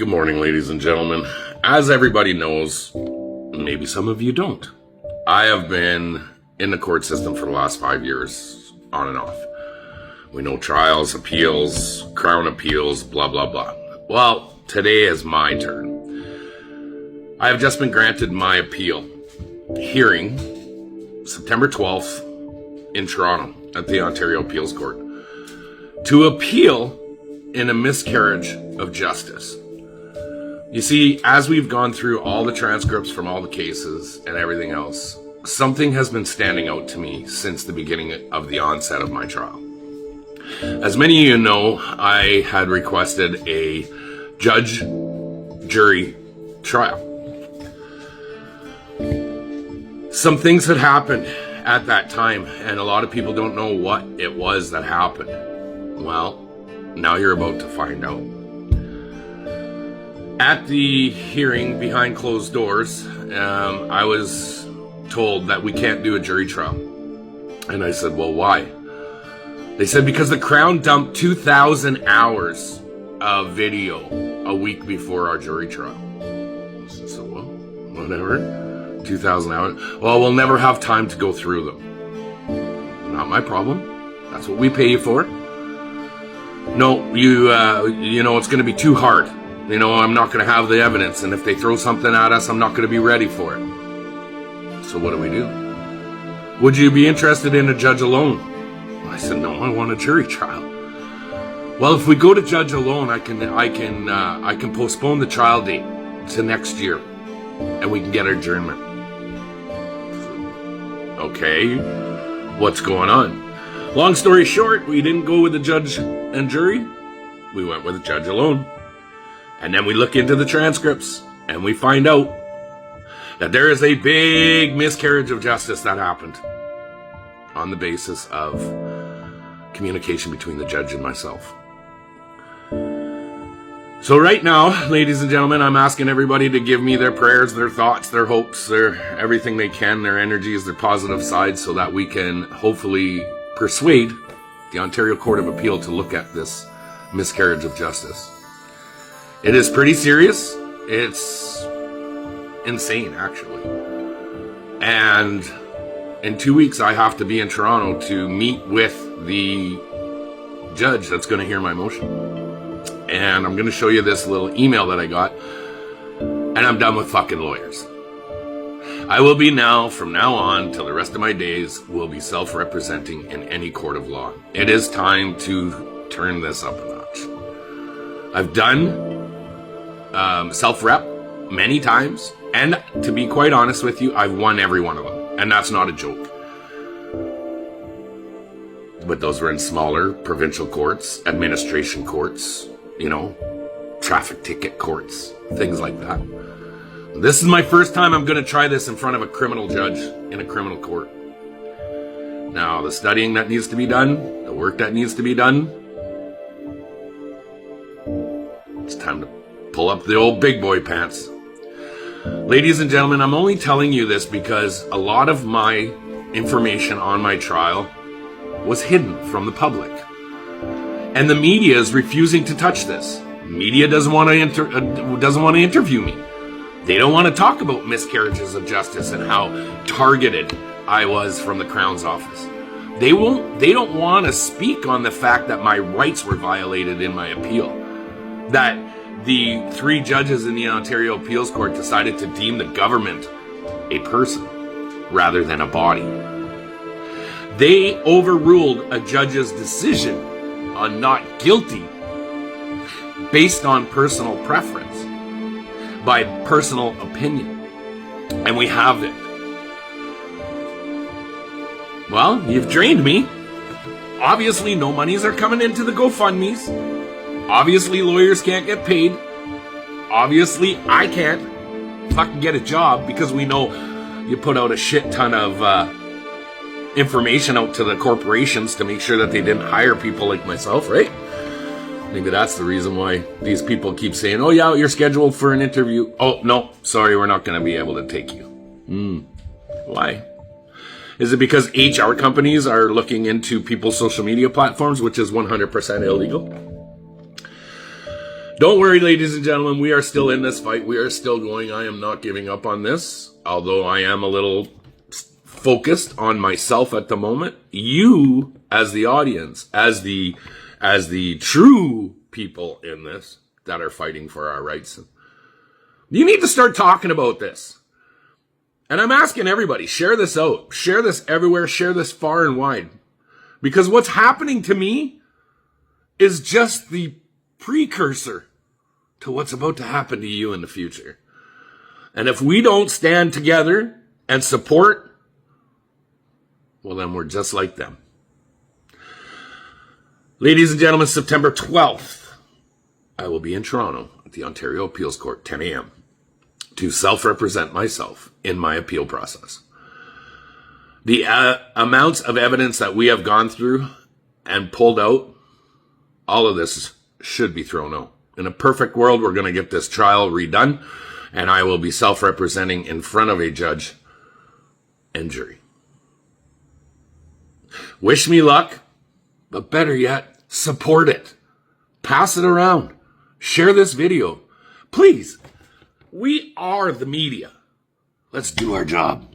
Good morning, ladies and gentlemen. As everybody knows, maybe some of you don't, I have been in the court system for the last 5 years, on and off. We know trials, appeals, crown appeals, blah, blah, blah. Well, today is my turn. I have just been granted my appeal hearing September 12th in Toronto at the Ontario Appeals Court to appeal in a miscarriage of justice. You see, as we've gone through all the transcripts from all the cases and everything else, something has been standing out to me since the beginning of the onset of my trial. As many of you know, I had requested a judge-jury trial. Some things had happened at that time, and a lot of people don't know what it was that happened. Well, now you're about to find out. At the hearing behind closed doors, I was told that we can't do a jury trial. And I said, well, why? They said, because the Crown dumped 2,000 hours of video a week before our jury trial. I said, so, well, whatever. 2,000 hours. Well, we'll never have time to go through them. Not my problem. That's what we pay you for. No, you know, it's going to be too hard. You know, I'm not going to have the evidence, and if they throw something at us, I'm not going to be ready for it. So what do? Would you be interested in a judge alone? I said, no, I want a jury trial. Well, if we go to judge alone, I can postpone the trial date to next year, and we can get our adjournment. Okay, what's going on? Long story short, we didn't go with the judge and jury. We went with the judge alone. And then we look into the transcripts and we find out that there is a big miscarriage of justice that happened on the basis of communication between the judge and myself. So right now, ladies and gentlemen, I'm asking everybody to give me their prayers, their thoughts, their hopes, their everything they can, their energies, their positive sides, so that we can hopefully persuade the Ontario Court of Appeal to look at this miscarriage of justice. It is pretty serious. It's insane, actually. And in 2 weeks, I have to be in Toronto to meet with the judge that's going to hear my motion. And I'm going to show you this little email that I got. And I'm done with fucking lawyers. I will be from now on, till the rest of my days, will be self-representing in any court of law. It is time to turn this up a notch. I've done self-rep many times, and to be quite honest with you, I've won every one of them, and that's not a joke. But those were in smaller provincial courts, administration courts, you know, traffic ticket courts, things like that. This is my first time I'm going to try this in front of a criminal judge in a criminal court. Now, the studying that needs to be done, the work that needs to be done, it's time to pull up the old big boy pants. Ladies and gentlemen, I'm only telling you this because a lot of my information on my trial was hidden from the public. And the media is refusing to touch this. The media doesn't want to interview me. They don't want to talk about miscarriages of justice and how targeted I was from the Crown's office. They don't want to speak on the fact that my rights were violated in my appeal. That the 3 judges in the Ontario Appeals Court decided to deem the government a person rather than a body. They overruled a judge's decision on not guilty based on personal preference, by personal opinion. And we have it. Well, you've drained me. Obviously, no monies are coming into the GoFundMes. Obviously, lawyers can't get paid. Obviously, I can't fucking get a job because we know you put out a shit ton of information out to the corporations to make sure that they didn't hire people like myself, right? Maybe that's the reason why these people keep saying, oh yeah, you're scheduled for an interview. Oh, no, sorry, we're not going to be able to take you. Why? Is it because HR companies are looking into people's social media platforms, which is 100% illegal? Don't worry, ladies and gentlemen, we are still in this fight. We are still going. I am not giving up on this, although I am a little focused on myself at the moment. You, as the audience, as the true people in this that are fighting for our rights, you need to start talking about this. And I'm asking everybody, share this out. Share this everywhere. Share this far and wide. Because what's happening to me is just the precursor to what's about to happen to you in the future. And if we don't stand together and support, well, then we're just like them. Ladies and gentlemen, September 12th, I will be in Toronto at the Ontario Appeals Court, 10 a.m., to self-represent myself in my appeal process. The amounts of evidence that we have gone through and pulled out, all of this should be thrown out. In a perfect world, we're going to get this trial redone, and I will be self-representing in front of a judge and jury. Wish me luck, but better yet, support it. Pass it around. Share this video. Please, we are the media. Let's do our job.